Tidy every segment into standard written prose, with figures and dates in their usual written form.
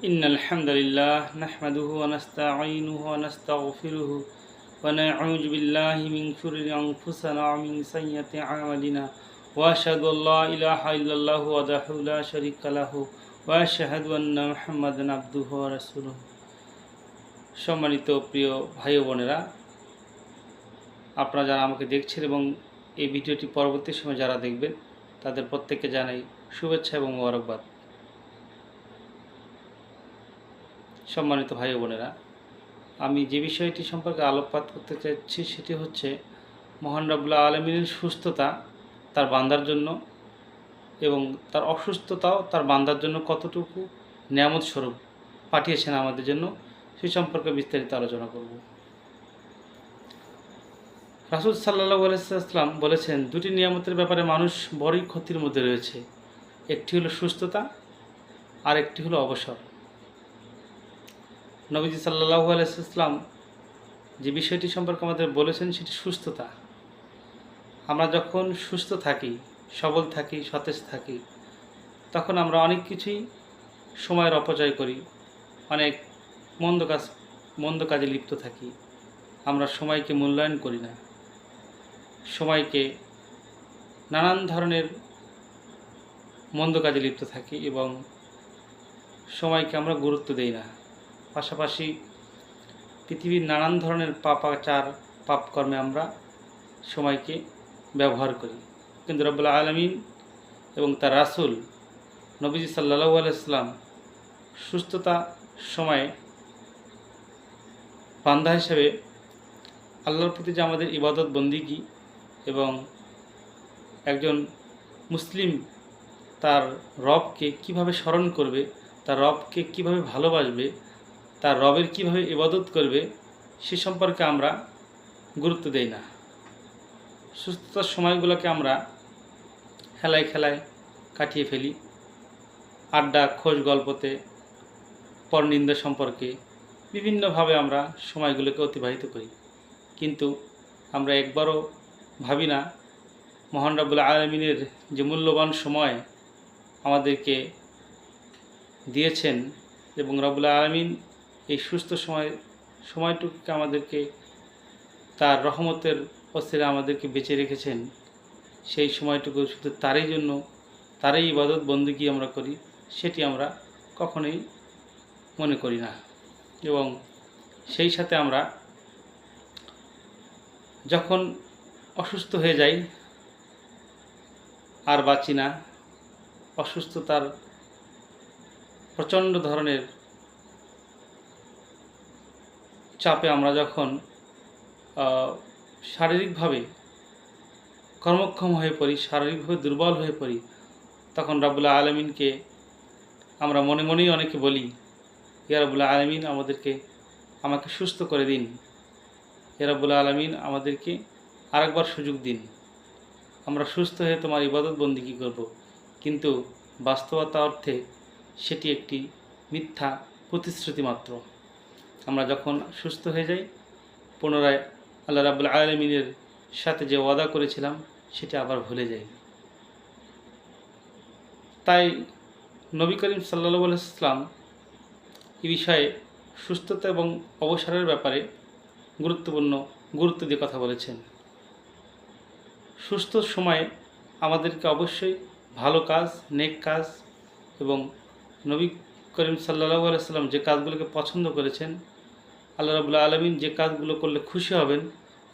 إن الحمد لله نحمده ونستعينه ونستغفره ونعوذ بالله من شرور أنفسنا ومن سيئات أعمالنا وأشهد أن لا إله إلا الله وحده لا شريك له وأشهد أن محمدا عبده ورسوله। সম্মানিত প্রিয় ভাই ও বোনেরা, আপনারা যারা আমাকে দেখছেন এবং এই ভিডিওটি পরবর্তী সময় যারা দেখবেন তাদের প্রত্যেককে জানাই শুভেচ্ছা এবং মোবারকবাদ। সম্মানিত ভাই ও বোনেরা, আমি যে বিষয়টি সম্পর্কে আলোকপাত করতে চাইছি সেটি হচ্ছে মহান রব্বুল আলামিনের সুস্থতা তার বান্দার জন্য এবং তার অসুস্থতাও তার বান্দার জন্য কতটুকু নিয়ামত স্বরূপ পাঠিয়েছেন আমাদের জন্য, সেই সম্পর্কে বিস্তারিত আলোচনা করব। রাসূল সাল্লাল্লাহু আলাইহি ওয়াসাল্লাম বলেছেন, দুটি নিয়ামতের ব্যাপারে মানুষ বড়ই ক্ষতির মধ্যে রয়েছে, একটি হলো সুস্থতা আর একটি হলো অবসর। নবীজি সাল্লাল্লাহু আলাইহি ওয়াসাল্লাম যে বিষয়টি সম্পর্কে আমাদের বলেছেন সেটি সুস্থতা। আমরা যখন সুস্থ থাকি, সবল থাকি, সতেজ থাকি, তখন আমরা অনেক কিছুই সময়ের অপচয় করি, অনেক মন্দ কাজে লিপ্ত থাকি। আমরা সময়কে মূল্যায়ন করি না, সময়কে নানান ধরনের মন্দ কাজে লিপ্ত থাকি এবং সময়কে আমরা গুরুত্ব দেই না। পাশাপাশি পৃথিবীর নানান ধরনের পাপাচার পাপকর্মে আমরা সময়কে ব্যবহার করি। কিন্তু রব্বুল আলামিন এবং তার রাসূল নবীজি সাল্লাল্লাহু আলাইহি ওয়াসাল্লাম সুস্থতা সময়ে বান্দা হিসেবে আল্লাহর প্রতি যে আমাদের ইবাদত বন্দিগি এবং একজন মুসলিম তার রবকে কিভাবে স্মরণ করবে, তার রবকে কিভাবে ভালোবাসবে, তার রবের কিভাবে ইবাদত করবে, সে সম্পর্কে আমরা গুরুত্ব দেই না। সুস্থতার সময়গুলোকে আমরা খেলায় কাটিয়ে ফেলি, আড্ডা খোঁজ গল্পতে, পরনিন্দা সম্পর্কে বিভিন্নভাবে আমরা সময়গুলোকে অতিবাহিত করি। কিন্তু আমরা একবারও ভাবি না মহান রব্বুল আলামিনের যে মূল্যবান সময় আমাদেরকে দিয়েছেন এবং রব্বুল আলামিন এই সুস্থ সময়টুকুকে আমাদেরকে তার রহমতের ওসিলায় আমাদেরকে বেঁচে রেখেছেন, সেই সময়টুকু শুধু তারই জন্য, তারই ইবাদত বন্দেগী আমরা করি, সেটি আমরা কখনোই মনে করি না। এবং সেই সাথে আমরা যখন অসুস্থ হয়ে যাই আর বাঁচি না, অসুস্থতার প্রচণ্ড ধরনের চাপে আমরা যখন শারীরিকভাবে কর্মক্ষম হয়ে পড়ি, শারীরিকভাবে দুর্বল হয়ে পড়ি, তখন রব্বুল আলামিনকে আমরা মনে মনেই অনেকে বলি, ইয়া রব্বুল আলামিন আমাকে সুস্থ করে দিন, ইয়া রব্বুল আলামিন আমাদেরকে আরেকবার সুযোগ দিন, আমরা সুস্থ হয়ে তোমার ইবাদত বন্দেগী করব। কিন্তু বাস্তবতা অর্থে সেটি একটি মিথ্যা প্রতিশ্রুতি মাত্র। আমরা যখন সুস্থ হয়ে যাই, পুনরায় আল্লাহ রাব্বুল আলামিনের সাথে যে ওয়াদা করেছিলাম সেটি আবার ভুলে যাই। তাই নবী করিম সাল্লাল্লাহু আলাইহি ওয়াসাল্লাম এই বিষয়ে সুস্থতা এবং অবসরের ব্যাপারে গুরুত্ব দিয়ে কথা বলেছেন। সুস্থ সময়ে আমাদেরকে অবশ্যই ভালো কাজ, নেক কাজ এবং নবী করিম সাল্লাল্লাহু আলাইহি ওয়াসাল্লাম যে কাজগুলোকে পছন্দ করেছেন, আল্লাহ রাব্বুল আলামিন যে কাজগুলো করলে খুশি হবেন,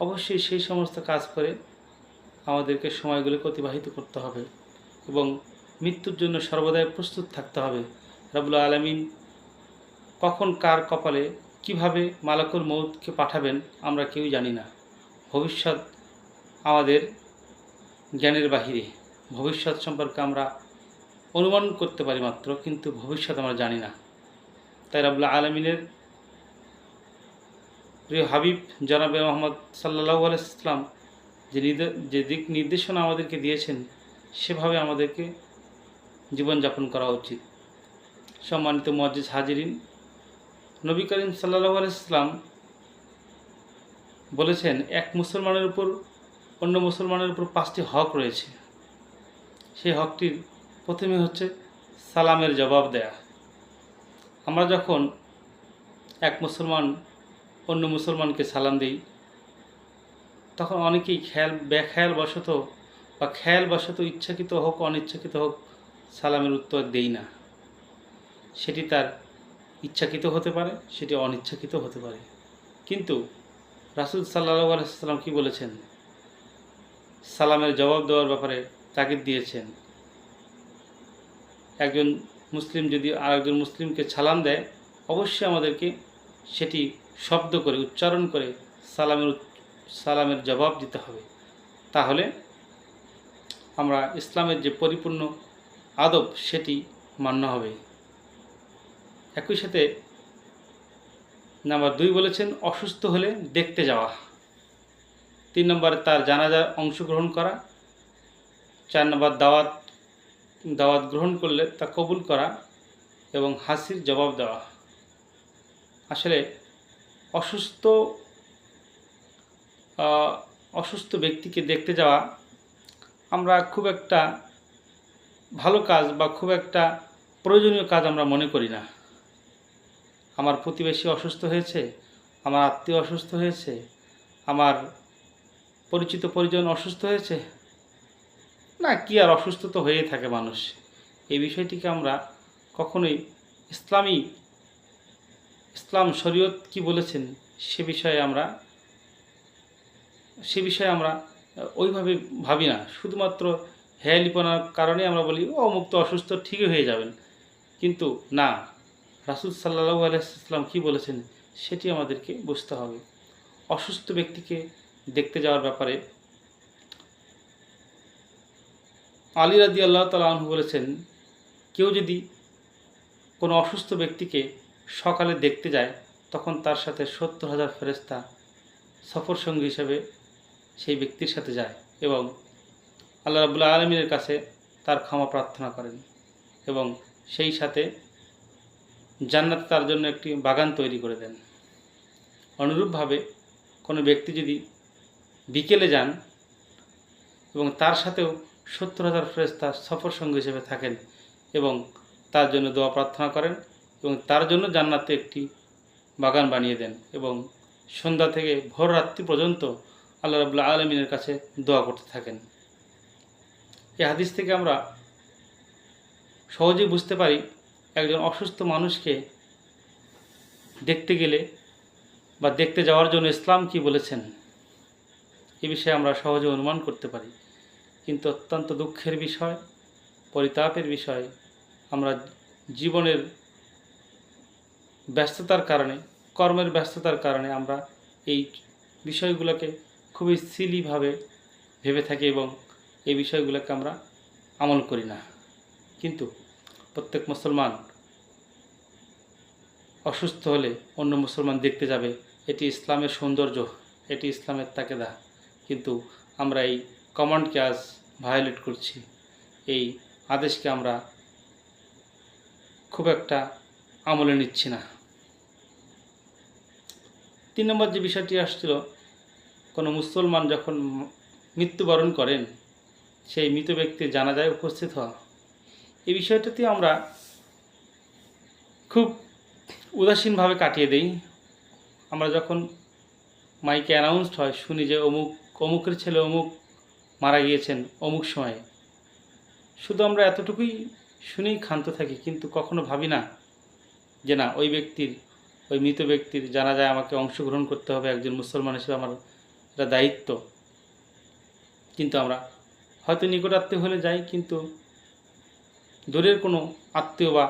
অবশ্যই সেই সমস্ত কাজ করে আমাদেরকে সময়গুলোকে অতিবাহিত করতে হবে এবং মৃত্যুর জন্য সর্বদাই প্রস্তুত থাকতে হবে। রাব্বুল আলামিন কখন কার কপালে কিভাবে মালাকুল মউতকে পাঠাবেন আমরা কেউই জানি না। ভবিষ্যৎ আমাদের জ্ঞানের বাহিরে, ভবিষ্যৎ সম্পর্কে আমরা অনুমান করতে পারি মাত্র, কিন্তু ভবিষ্যৎ আমরা জানি না। তাই রাব্বুল আলামিনের প্রিয় হাবিব জনাবে মুহাম্মদ সাল্লাল্লাহু আলাইহি ওয়াসাল্লাম যে দিক নির্দেশনা আমাদেরকে দিয়েছেন, সেভাবে আমাদেরকে জীবনযাপন করা উচিত। সম্মানিত মুআজ্জিজ হাজিরিন, নবী করিম সাল্লাল্লাহু আলাইহি ওয়াসাল্লাম বলেছেন, এক মুসলমানের উপর অন্য মুসলমানের উপর 5টি হক রয়েছে। সেই হকটির প্রথমে হচ্ছে সালামের জবাব দেয়া। আমরা যখন এক মুসলমান অন্য মুসলমানকে সালাম দিই, তখন অনেকেই বেখেয়ালবশত বা খেয়ালবশত, ইচ্ছাকৃত হোক অনিচ্ছাকৃত হোক, সালামের উত্তর দেই না। সেটি তার ইচ্ছাকৃত হতে পারে, সেটি অনিচ্ছাকৃত হতে পারে। কিন্তু রাসূল সাল্লাল্লাহু আলাইহি ওয়াসাল্লাম কী বলেছেন? সালামের জবাব দেওয়ার ব্যাপারে তাগিদ দিয়েছেন। একজন মুসলিম যদি আরেকজন মুসলিমকে সালাম দেয়, অবশ্যই আমাদেরকে সেটি শব্দ করে, উচ্চারণ করে সালামের জবাব দিতে হবে। তাহলে আমরা ইসলামের যে পরিপূর্ণ আদব সেটি মান্য হবে। একই সাথে নাম্বার 2 বলেছেন অসুস্থ হলে দেখতে যাওয়া। 3 নম্বরে তার জানাজায় অংশগ্রহণ করা। 4 নম্বর দাওয়াত গ্রহণ করলে তা কবুল করা এবং হাসির জবাব দেওয়া। আসলে অসুস্থ ব্যক্তিকে দেখতে যাওয়া আমরা খুব একটা ভালো কাজ বা খুব একটা প্রয়োজনীয় কাজ আমরা মনে করি না। আমার প্রতিবেশী অসুস্থ হয়েছে, আমার আত্মীয় অসুস্থ হয়েছে, আমার পরিচিত পরিজন অসুস্থ হয়েছে, না কি আর, অসুস্থ তো হয়েই থাকে মানুষ। এই বিষয়টিকে আমরা কখনোই ইসলাম শরীয়ত কি বলেছেন সে বিষয়ে আমরা ওইভাবে ভাবি না। শুধুমাত্র হেয়ালিপনার কারণে আমরা বলি অমুক তো অসুস্থ, ঠিকই হয়ে যাবেন। কিন্তু না, রাসূল সাল্লাল্লাহু আলাইহি ওয়াসাল্লাম কী বলেছেন সেটি আমাদেরকে বুঝতে হবে। অসুস্থ ব্যক্তিকে দেখতে যাওয়ার ব্যাপারে আলী রাদিয়াল্লাহু তাআলা আনহু বলেছেন, কেউ যদি কোনো অসুস্থ ব্যক্তিকে সকালে দেখতে যায়, তখন তার সাথে 70,000 ফেরেশতা সফর সঙ্গী হিসেবে সেই ব্যক্তির সাথে যায় এবং আল্লাহ রাব্বুল আলামিনের কাছে তার ক্ষমা প্রার্থনা করেন এবং সেই সাথে জান্নাতে তার জন্য একটি বাগান তৈরি করে দেন। অনুরূপভাবে কোনো ব্যক্তি যদি বিকেলে যান এবং তার সাথেও 70,000 ফেরেশতা সফর সঙ্গী হিসেবে থাকেন এবং তার জন্য দোয়া প্রার্থনা করেন এবং তার জন্য জান্নাতে একটি বাগান বানিয়ে দেন এবং সন্ধ্যা থেকে ভোর রাত্রি পর্যন্ত আল্লাহ রাব্বুল আলামিনের কাছে দোয়া করতে থাকেন। এই হাদিস থেকে আমরা সহজেই বুঝতে পারি একজন অসুস্থ মানুষকে দেখতে গেলে বা দেখতে যাওয়ার জন্য ইসলাম কি বলেছেন, এ বিষয়ে আমরা সহজে অনুমান করতে পারি। কিন্তু অত্যন্ত দুঃখের বিষয়, পরিতাপের বিষয়, আমরা জীবনের ব্যস্ততার কারণে, কর্মের ব্যস্ততার কারণে আমরা এই বিষয়গুলোকে খুবই সিলিভাবে ভেবে থাকি এবং এই বিষয়গুলোকে আমরা আমল করি না। কিন্তু প্রত্যেক মুসলমান অসুস্থ হলে অন্য মুসলমান দেখতে যাবে, এটি ইসলামের সৌন্দর্য, এটি ইসলামের তাকেদা। কিন্তু আমরা এই কমান্ডকে আজ ভায়োলেট করছি, এই আদেশকে আমরা খুব একটা আমলে নিচ্ছি না। 3 নম্বর যে বিষয়টি আসছিল, কোনো মুসলমান যখন মৃত্যুবরণ করেন সেই মৃত ব্যক্তির জানাজায় উপস্থিত হওয়া, এই বিষয়টাতে আমরা খুব উদাসীনভাবে কাটিয়ে দেই। আমরা যখন মাইকে অ্যানাউন্সড হয় শুনি যে অমুকের ছেলে অমুক মারা গিয়েছেন অমুক সময়ে, শুধু আমরা এতটুকুই শুনেই ক্ষান্ত থাকি, কিন্তু কখনো ভাবি না যে না, ওই মৃত ব্যক্তির জানাজায় আমাকে অংশগ্রহণ করতে হবে, একজন মুসলমান হিসেবে আমার এটা দায়িত্ব। কিন্তু আমরা হয়তো নিকট আত্মীয় হলে যাই, কিন্তু দূরের কোনো আত্মীয় বা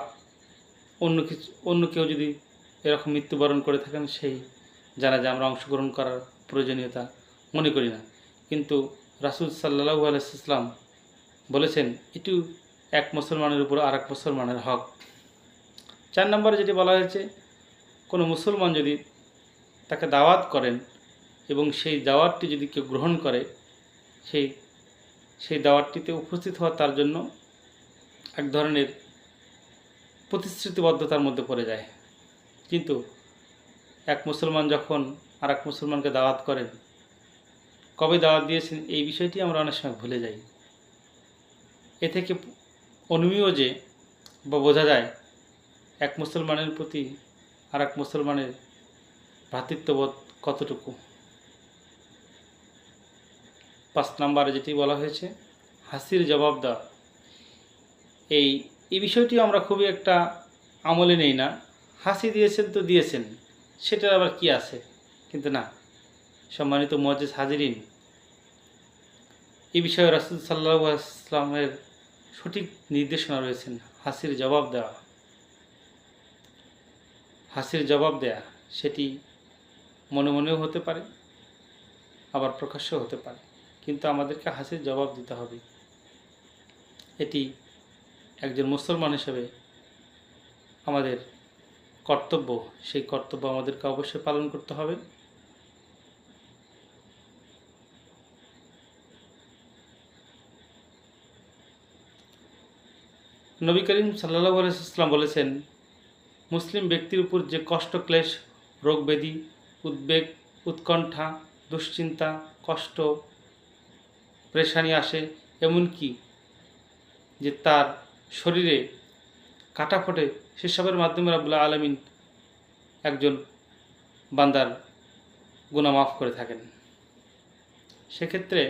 অন্য কেউ যদি এরকম মৃত্যুবরণ করে থাকেন, সেই জানাজায় আমরা অংশগ্রহণ করার প্রয়োজনীয়তা মনে করি না। কিন্তু রাসূল সাল্লাল্লাহু আলাইহি ওয়াসাল্লাম বলেছেন এটি এক মুসলমানের উপর আর এক মুসলমানের হক। 4 নম্বরে যেটি বলা হয়েছে, কোনো মুসলমান যদি তাকে দাওয়াত করেন এবং সেই দাওয়াতটি যদি কেউ গ্রহণ করে, সেই দাওয়াতটিতে উপস্থিত হওয়া তার জন্য এক ধরনের প্রতিশ্রুতিবদ্ধতার মধ্যে পড়ে যায়। কিন্তু এক মুসলমান যখন আর এক মুসলমানকে দাওয়াত করেন, কবে দাওয়াত দিয়েছেন এই বিষয়টি আমরা অনেক সময় ভুলে যাই। এ থেকে অনুমেয় যে বা বোঝা যায় এক মুসলমানের প্রতি আর এক মুসলমানের ভ্রাতৃত্ববোধ কতটুকু। 5 নম্বরে যেটি বলা হয়েছে হাসির জবাব দেওয়া, এই বিষয়টিও আমরা খুবই একটা আমলে নেই না। হাসি দিয়েছেন তো দিয়েছেন, সেটার আবার কি আছে, কিন্তু না। সম্মানিত মুআজ্জিজ হাজিরিন, এই বিষয়ে রাসূল সাল্লাল্লাহু আলাইহি ওয়াসাল্লামের সঠিক নির্দেশনা রয়েছেন। হাসির জবাব দেওয়া, হাসির জবাব দেয়া সেটি মনে মনেও হতে পারে, আবার প্রকাশ্যও হতে পারে, কিন্তু আমাদেরকে হাসির জবাব দিতে হবে। এটি একজন মুসলমান হিসেবে আমাদের কর্তব্য, সেই কর্তব্য আমাদেরকে অবশ্যই পালন করতে হবে। নবী করিম সাল্লাল্লাহু আলাইহি ওয়াসাল্লাম বলেছেন, মুসলিম ব্যক্তির উপর যে কষ্ট, ক্লেশ, রোগ ব্যাধি, উদ্বেগ, উৎকণ্ঠা, দুশ্চিন্তা, কষ্ট, পেরেশানি আসে, এমনকি যে তার শরীরে কাটা ফোটে, সেসবের মাধ্যমে রাব্বুল আলামিন একজন বান্দার গুনাহ মাফ করে থাকেন। সেক্ষেত্রে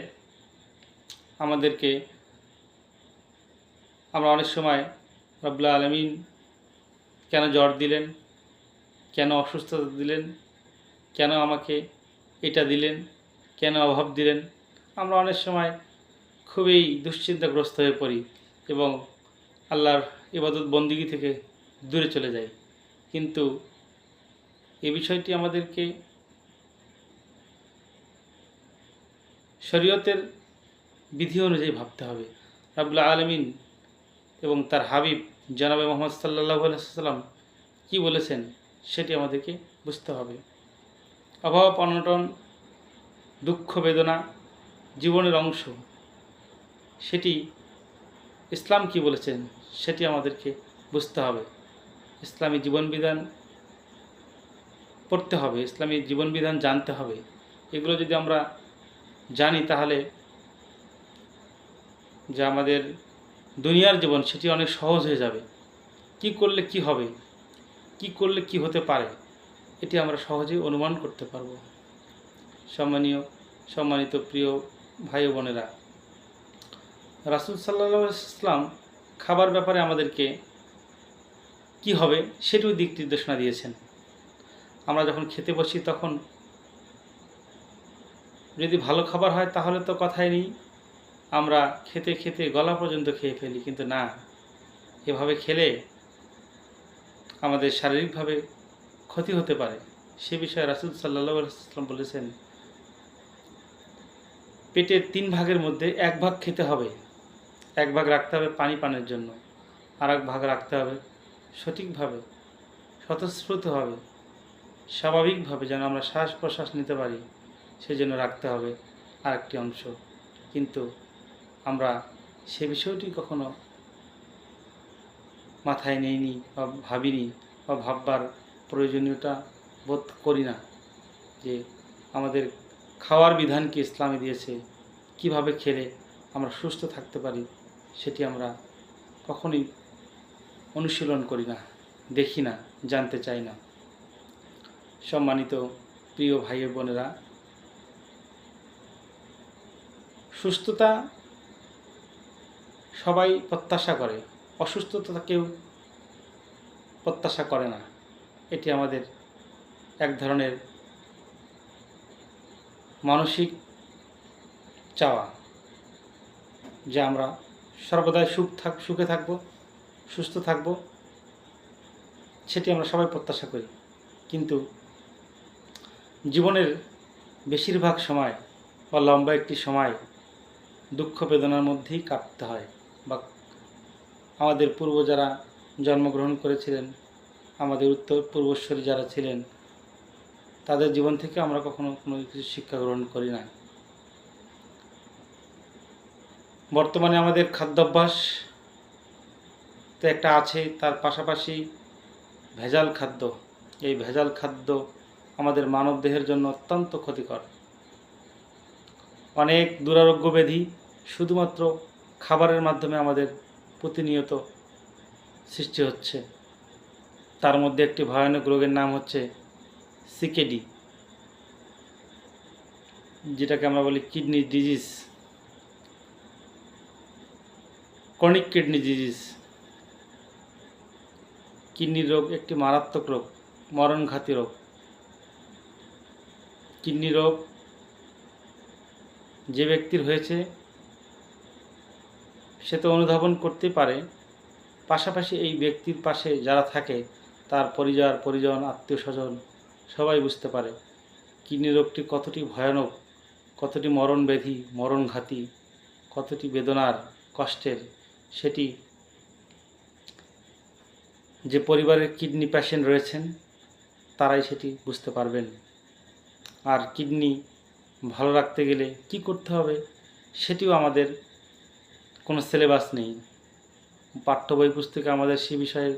আমরা অনেক সময় রাব্বুল আলামিন কেন জ্বর দিলেন, কেন অসুস্থতা দিলেন, কেন আমাকে এটা দিলেন, কেন অভাব দিলেন, আমরা অনেক সময় খুবই দুশ্চিন্তাগ্রস্ত হয়ে পড়ি এবং আল্লাহর ইবাদত বন্দিগি থেকে দূরে চলে যাই। কিন্তু এই বিষয়টি আমাদেরকে শরীয়তের বিধি অনুযায়ী ভাবতে হবে। রাব্বুল আলামিন এবং তার হাবিব জনাবে মুহাম্মদ সাল্লাল্লাহু আলাইহি ওয়াসাল্লাম কী বলেছেন সেটি আমাদেরকে বুঝতে হবে। অভাব, অনটন, দুঃখ, বেদনা জীবনের অংশ, সেটি ইসলাম কি বলেছেন সেটি আমাদেরকে বুঝতে হবে। ইসলামী জীবনবিধান পড়তে হবে, ইসলামী জীবনবিধান জানতে হবে। এগুলো যদি আমরা জানি তাহলে যে আমাদের দুনিয়ার জীবন সেটি অনেক সহজ হয়ে যাবে। কি করলে কি হবে, কি করলে কি হতে পারে, এটি আমরা সহজেই অনুমান করতে পারব। সম্মানিত প্রিয় ভাই ও বোনেরা, রাসূল সাল্লাল্লাহু আলাইহি ওয়াসাল্লাম খাবার ব্যাপারে আমাদেরকে কি হবে সেটিও দিক নির্দেশনা দিয়েছেন। আমরা যখন খেতে বসি তখন যদি ভালো খাবার হয় তাহলে তো কথাই নেই, আমরা খেতে খেতে গলা পর্যন্ত খেয়ে ফেলি। কিন্তু না, এভাবে খেলে আমাদের শারীরিকভাবে ক্ষতি হতে পারে। সে বিষয়ে রাসূল সাল্লাল্লাহু আলাইহি ওয়াসাল্লাম বলেছেন, পেটের 3 ভাগের মধ্যে 1 ভাগ খেতে হবে, 1 ভাগ রাখতে হবে পানি পানের জন্য, আর 1 ভাগ রাখতে হবে সঠিকভাবে, স্বতঃস্ফূর্তভাবে, স্বাভাবিকভাবে যেন আমরা শ্বাস প্রশ্বাস নিতে পারি, সেই জন্য রাখতে হবে আরেকটি অংশ। কিন্তু আমরা সে বিষয়টি কখনো মাথায় নেইনি বা ভাবিনি বা ভাববার প্রয়োজনীয়তা বোধ করি না যে আমাদের খাওয়ার বিধান কি ইসলামে দিয়েছে, কিভাবে খেলে আমরা সুস্থ থাকতে পারি, সেটি আমরা কখনোই অনুশীলন করি না, দেখি না, জানতে চাই না। সম্মানিত প্রিয় ভাই ও বোনেরা, সুস্থতা সবাই প্রত্যাশা করে, অসুস্থতা কেউ প্রত্যাশা করে না। এটি আমাদের এক ধরনের মানসিক চাওয়া যে আমরা সর্বদাই সুখে থাকব, সুস্থ থাকব, সেটি আমরা সবাই প্রত্যাশা করি। কিন্তু জীবনের বেশিরভাগ সময় বা লম্বা একটি সময় দুঃখ বেদনার মধ্যেই কাটতে হয়। বা আমাদের পূর্ব যারা জন্মগ্রহণ করেছিলেন, আমাদের উত্তর পূর্বশ্বরী যারা ছিলেন, তাদের জীবন থেকে আমরা কখনো কোনো কিছু শিক্ষা গ্রহণ করি না। বর্তমানে আমাদের খাদ্যাভ্যাস তো একটা আছে, তার পাশাপাশি ভেজাল খাদ্য। এই ভেজাল খাদ্য আমাদের মানব দেহের জন্য অত্যন্ত ক্ষতিকর। অনেক দুরারোগ্য ব্যাধি শুধুমাত্র খাবারের মাধ্যমে আমাদের প্রতিনিয়ত সৃষ্টি হচ্ছে। তার মধ্যে একটি ভয়ানক রোগের নাম হচ্ছে সিকেডি, যেটাকে আমরা বলি kidney disease, chronic kidney disease. Kidney রোগ একটি মারাত্মক রোগ, মরণঘাতী রোগ। কিডনি রোগ যে ব্যক্তির হয়েছে সে তো অনুধাবন করতে পারে, পাশাপাশি এই ব্যক্তির পাশে যারা থাকে তার পরিজন, আত্মীয় স্বজন সবাই বুঝতে পারে কিডনি রোগটি কতটি ভয়ানক, কতটি মরণব্যাধি, মরণঘাতী, কতটি বেদনার, কষ্টের, সেটি যে পরিবারের কিডনি পেশেন্ট রয়েছেন তারাই সেটি বুঝতে পারবেন। আর কিডনি ভালো রাখতে গেলে কি করতে হবে সেটিও আমাদের কোনো সিলেবাস নেই, পাঠ্য বই পুস্তকে আমাদের সে বিষয়ে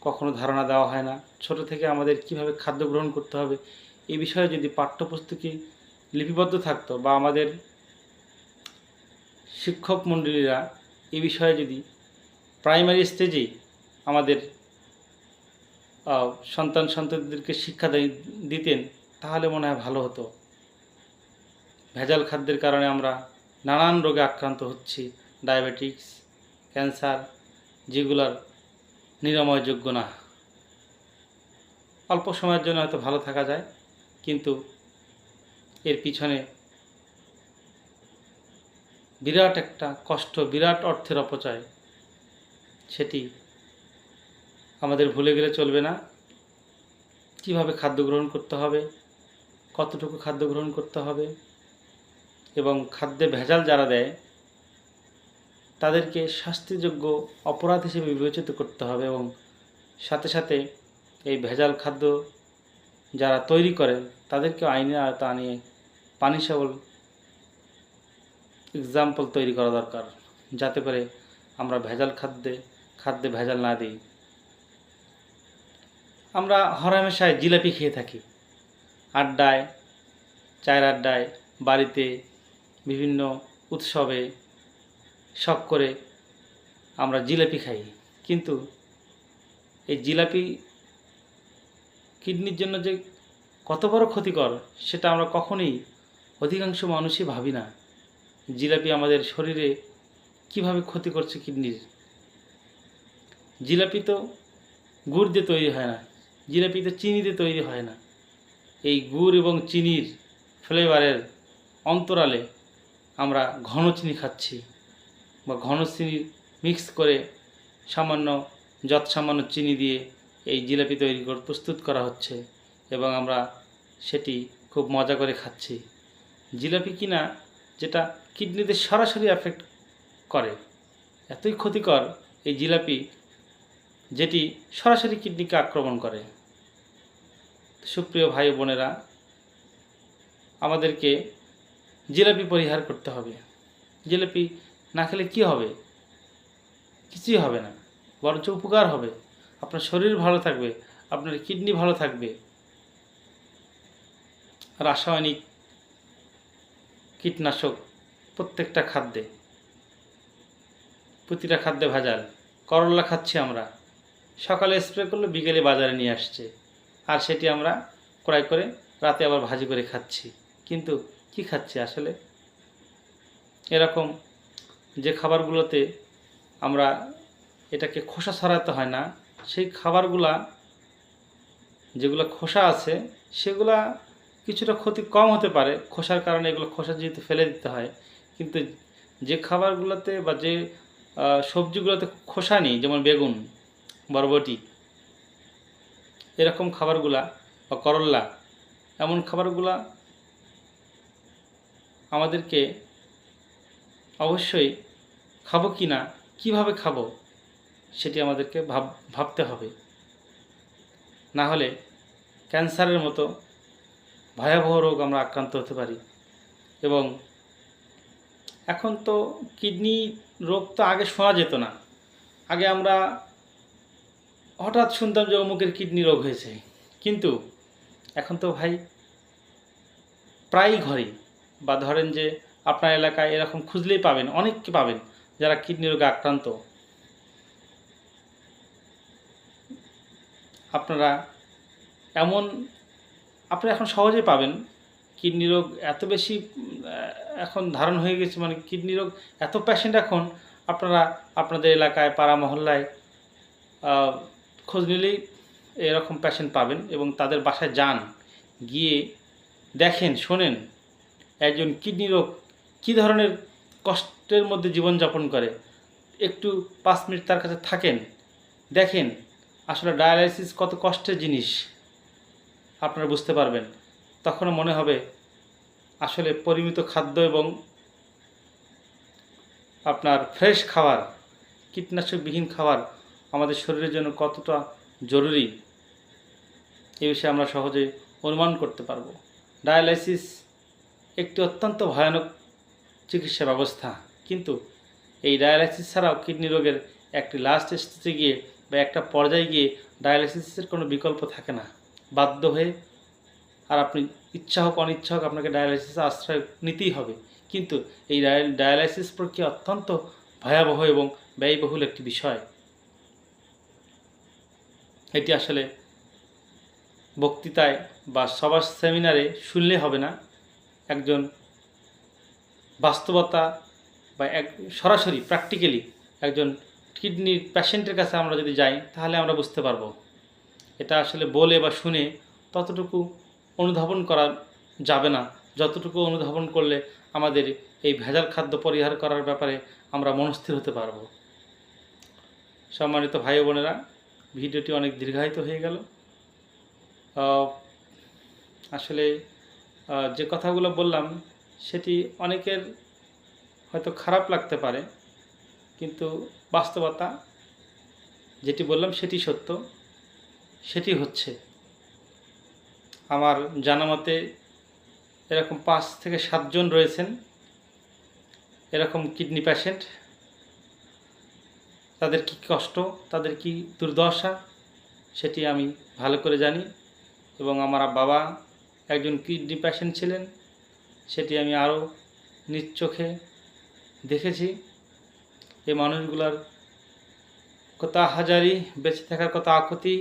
কখনো ধারণা দেওয়া হয় না। ছোট থেকে আমাদের কিভাবে খাদ্য গ্রহণ করতে হবে এই বিষয়ে যদি পাঠ্যপুস্তকে লিপিবদ্ধ থাকতো, বা আমাদের শিক্ষক মণ্ডলীরা এই বিষয়ে যদি প্রাইমারি স্টেজেই আমাদের সন্তানদেরকে শিক্ষা দিতেন তাহলে মনে হয় ভালো হতো। ভেজাল খাদ্যের কারণে আমরা নানান রোগে আক্রান্ত হচ্ছি, ডায়াবেটিক্স, ক্যান্সার, যেগুলোর নিরাময়যোগ্য না। অল্প সময়ের জন্য হয়তো ভালো থাকা যায়, কিন্তু এর পিছনে বিরাট একটা কষ্ট, বিরাট অর্থের অপচয়, সেটি আমাদের ভুলে গেলে চলবে না। কিভাবে খাদ্য গ্রহণ করতে হবে, কতটুকু খাদ্য গ্রহণ করতে হবে, এবং খাদ্যে ভেজাল যারা দেয় তাদেরকে শাস্তিযোগ্য অপরাধ হিসেবে বিবেচিত করতে হবে, এবং সাথে সাথে এই ভেজাল খাদ্য যারা তৈরি করেন তাদেরকে আইনের আওতা আনিয়ে পানিশেবল এক্সাম্পল তৈরি করা দরকার, যাতে করে আমরা ভেজাল খাদ্যে ভেজাল না দিই। আমরা হরহামেশায় জিলাপি খেয়ে থাকি, আড্ডায়, চায়ের আড্ডায়, বাড়িতে, বিভিন্ন উৎসবে শখ করে আমরা জিলাপি খাই, কিন্তু এই জিলাপি কিডনির জন্য যে কত বড় ক্ষতিকর সেটা আমরা কখনোই, অধিকাংশ মানুষই ভাবি না। জিলাপি আমাদের শরীরে কিভাবে ক্ষতি করছে কিডনির। জিলাপি তো গুড় দিয়ে তৈরি হয় না, জিলাপি তো চিনি দিয়ে তৈরি হয় না। এই গুড় এবং চিনির ফ্লেভারের অন্তরালে আমরা ঘন চিনি খাচ্ছি, বা ঘন চিনি মিক্স করে সামান্য চিনি দিয়ে এই জিলাপি প্রস্তুত করা হচ্ছে, এবং আমরা সেটি খুব মজা করে খাচ্ছি। জিলাপি কিনা যেটা কিডনিতে সরাসরি এফেক্ট করে, এতই ক্ষতিকর এই জিলাপি, যেটি সরাসরি কিডনিকে আক্রমণ করে। সুপ্রিয় ভাই বোনেরা, আমাদেরকে জিলাপি পরিহার করতে হবে। জিলাপি না খেলে কী হবে? কিছুই হবে না, বরঞ্চ উপকার হবে। আপনার শরীর ভালো থাকবে, আপনার কিডনি ভালো থাকবে। রাসায়নিক কীটনাশক প্রত্যেকটা খাদ্যে, প্রতিটা খাদ্যে ভেজাল। করলা খাচ্ছি আমরা, সকালে স্প্রে করলে বিকেলে বাজারে নিয়ে আসছে, আর সেটি আমরা ক্রয় করে রাতে আবার ভাজি করে খাচ্ছি। কিন্তু কি খাচ্ছি আসলে? এরকম যে খাবারগুলোতে আমরা এটাকে খোসা ছাড়াতে হয় না, সেই খাবারগুলা যেগুলো খোসা আছে সেগুলা কিছুটা ক্ষতি কম হতে পারে, খোসার কারণে এগুলো খোসা যেহেতু ফেলে দিতে হয়। কিন্তু যে খাবারগুলোতে বা যে সবজিগুলোতে খোসা নেই, যেমন বেগুন, বরবটি, এরকম খাবারগুলা, বা করল্লা, এমন খাবারগুলা আমাদেরকে অবশ্যই খাবো কি না, কীভাবে খাবো সেটি আমাদেরকে ভাবতে হবে। না হলে ক্যান্সারের মতো ভয়াবহ রোগ আমরা আক্রান্ত হতে পারি। এবং এখন তো কিডনি রোগ তো আগে শোনা যেত না। আগে আমরা হঠাৎ শুনতাম যে অমুকের কিডনি রোগ হয়েছে, কিন্তু এখন তো ভাই প্রায় ঘরেই, বা ধরেন যে আপনার এলাকায় এরকম খুঁজলেই পাবেন, অনেককে পাবেন যারা কিডনি রোগে আক্রান্ত। আপনারা এমন আপনারা এখন সহজেই পাবেন। কিডনি রোগ এত বেশি এখন ধারণ হয়ে গেছে, মানে কিডনি রোগ এত পেশেন্ট এখন, আপনারা আপনাদের এলাকায় পাড়া মহল্লায় খোঁজ নিলেই এরকম পেশেন্ট পাবেন এবং তাদের বাসায় যান, গিয়ে দেখেন, শোনেন একজন কিডনি রোগ কী ধরনের কষ্টের মধ্যে জীবনযাপন করে। একটু 5 মিনিট তার কাছে থাকেন, দেখেন আসলে ডায়ালাইসিস কত কষ্টের জিনিস আপনারা বুঝতে পারবেন। তখনও মনে হবে আসলে পরিমিত খাদ্য এবং আপনার ফ্রেশ খাবার, কীটনাশকবিহীন খাবার আমাদের শরীরের জন্য কতটা জরুরি, এই বিষয়ে আমরা সহজে অনুমান করতে পারব। ডায়ালাইসিস একটি অত্যন্ত ভয়ানক চিকিৎসা ব্যবস্থা, কিন্তু এই ডায়ালাইসিস ছাড়াও কিডনি রোগের একটি লাস্ট স্টেজে গিয়ে বা একটা পর্যায়ে গিয়ে ডায়ালাইসিসের কোনো বিকল্প থাকে না। বাধ্য হয়ে, আর আপনি ইচ্ছা হোক অনিচ্ছা হোক, আপনাকে ডায়ালাইসিসে আশ্রয় নিতেই হবে। কিন্তু এই ডায়ালাইসিস প্রক্রিয়া অত্যন্ত ভয়াবহ এবং ব্যয়বহুল একটি বিষয়। এটি আসলে বক্তৃতায় বা সবার সেমিনারে শুনলে হবে না, একজন বাস্তবতা বা সরাসরি প্র্যাকটিক্যালি একজন কিডনির পেশেন্টের কাছে আমরা যদি যাই, তাহলে আমরা বুঝতে পারবো। এটা আসলে বলে বা শুনে ততটুকু অনুধাবন করা যাবে না, যতটুকু অনুধাবন করলে আমাদের এই ভেজাল খাদ্য পরিহার করার ব্যাপারে আমরা মনস্থির হতে পারব। সম্মানিত ভাই বোনেরা, ভিডিওটি অনেক দীর্ঘায়িত হয়ে গেল। আসলে যে কথাগুলো বললাম সেটি অনেকের হয়তো খারাপ লাগতে পারে, কিন্তু বাস্তবতা যেটি বললাম সেটি সত্য, সেটি হচ্ছে। আমার জানা মতে এরকম 5 থেকে 7 জন রয়েছেন এরকম কিডনি পেশেন্ট। তাদের কি কষ্ট, তাদের কি দুর্দশা, সেটি আমি ভালো করে জানি। এবং আমার বাবা একজন কিডনি পেশেন্ট ছিলেন, সেটি আমি আরও নিজ চোখে দেখেছি। এই মানুষগুলার কত হাজারি, বেঁচে থাকার কত আকুতি,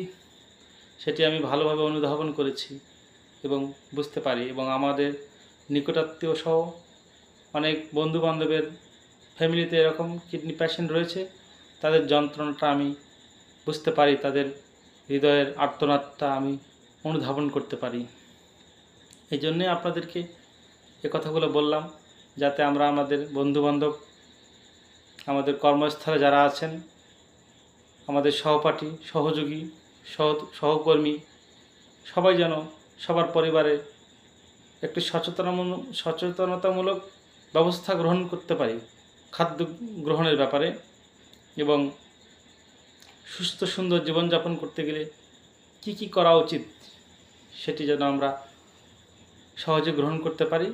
সেটি আমি ভালোভাবে অনুধাবন করেছি এবং বুঝতে পারি। এবং আমাদের নিকটাত্মীয় সহ অনেক বন্ধুবান্ধবের ফ্যামিলিতে এরকম কিডনি পেশেন্ট রয়েছে, তাদের যন্ত্রণাটা আমি বুঝতে পারি, তাদের হৃদয়ের আর্তনাদটা আমি অনুধাবন করতে পারি। এই জন্যে আপনাদেরকে এ কথাগুলো বললাম, যাতে আমরা আমাদের বন্ধুবান্ধব, আমাদের কর্মস্থলে যারা আছেন, আমাদের সহপাঠী, সহযোগী, সহকর্মী, সবাই যেন সবার পরিবারে একটি সচেতনতামূলক ব্যবস্থা গ্রহণ করতে পারি খাদ্য গ্রহণের ব্যাপারে। এবং সুস্থ সুন্দর জীবনযাপন করতে গেলে কি কি করা উচিত সেটি যেন আমরা সহজে গ্রহণ করতে পারি।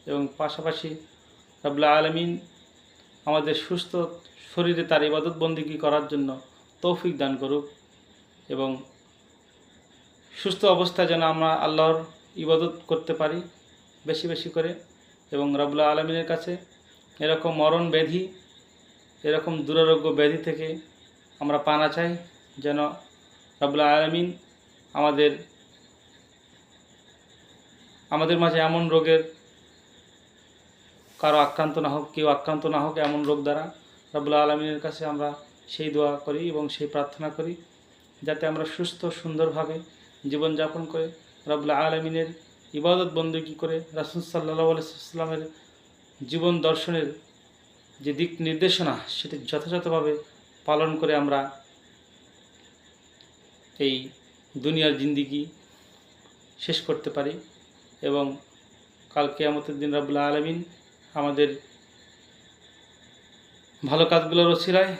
এবং পাশাপাশি রব্বুল আলামিন আমাদের সুস্থ শরীরে তার ইবাদত বন্দেগী করার জন্য তৌফিক দান করুক, এবং সুস্থ অবস্থায় যেন আমরা আল্লাহর ইবাদত করতে পারি বেশি বেশি করে। এবং রব্বুল আলামিনের কাছে এরকম মরণ ব্যাধি, এরকম দুরারোগ্য ব্যাধি থেকে আমরা পানা চাই, যেন রব্বুল আলামিন আমাদের মাঝে এমন রোগের কারো আক্রান্ত না হোক, কেউ আক্রান্ত না হোক এমন রোগ দ্বারা। রব্বুল আলামিনের কাছে আমরা সেই দোয়া করি এবং সেই প্রার্থনা করি, যাতে আমরা সুস্থ সুন্দরভাবে জীবনযাপন করে রব্বুল আলামিনের ইবাদত বন্দেগী করে রাসূল সাল্লাল্লাহু আলাইহি ওয়াসাল্লামের জীবন দর্শনের যে দিক নির্দেশনা, সেটি যথাযথভাবে পালন করে আমরা এই দুনিয়ার জিন্দেগি শেষ করতে পারি। এবং কাল কিয়ামতের দিন রব্বুল আলামিন আমাদের ভালো কাজগুলোর ওসিলায়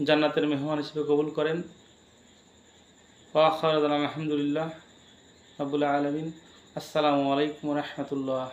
জান্নাতের মেহমান হিসেবে কবুল করেন। ওয়া আখিরু দাওয়ানা আলহামদুলিল্লাহ রাব্বুল আলামিন। আসসালামু আলাইকুম ওয়া রাহমাতুল্লাহ।